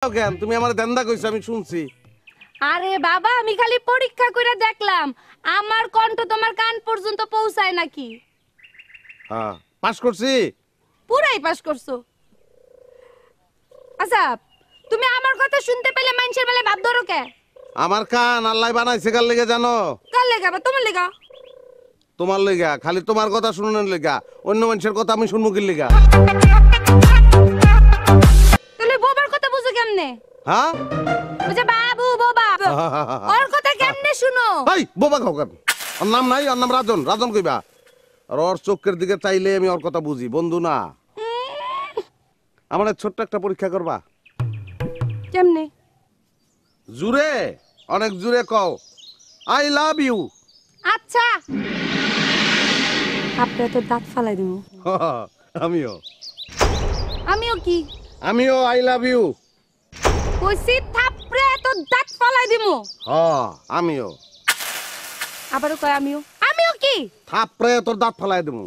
কেন তুমি আমার দেন্দা কইছো আমি শুনছি। আরে বাবা আমি খালি পরীক্ষা করে দেখলাম আমার কণ্ঠ তোমার কান পর্যন্ত পৌঁছায় নাকি। হ্যাঁ পাস করছি। পুরাই পাস করছো। আচ্ছা তুমি আমার কথা শুনতে পেলে মানুষের বেলায় ভাব ধরো কে? আমার কান আল্লাহ বানাইছে কার লেগে জানো? কার লেগা বা তোমার লেগা? তোমার লেগা, খালি তোমার কথা শুনানোর লেগা। অন্য মানুষের কথা আমি শুনবো কি লেগা? তাহলে বোবার কথা বুঝো কেমনে? হ্যাঁ ওই যে বাবু বোবা ওর কথা কেমনে শুনো? ভাই বোবা খাও কেন? ওর নাম নাই, ওর নাম রাজন। রাজন কইবা। আর ওর চোখের দিকে চাইলে আমি ওর কথা বুঝি, বন্ধু না। আমার ছোট্ট একটা পরীক্ষা করবা? কেমনে? জুড়ে, অনেক জুড়ে কও আই লাভ ইউ। আচ্ছা আপনি তো দাঁত ফালাই দিমু। আমিও আমিও কি? আমিও আই লাভ ইউ কইছি থাপড়ে তো দাঁত ফালাই দিমু। হ্যাঁ আমিও। আবারও কয় আমিও। আমিও কি? থাপড়ে তোর দাঁত ফালাই দেবো।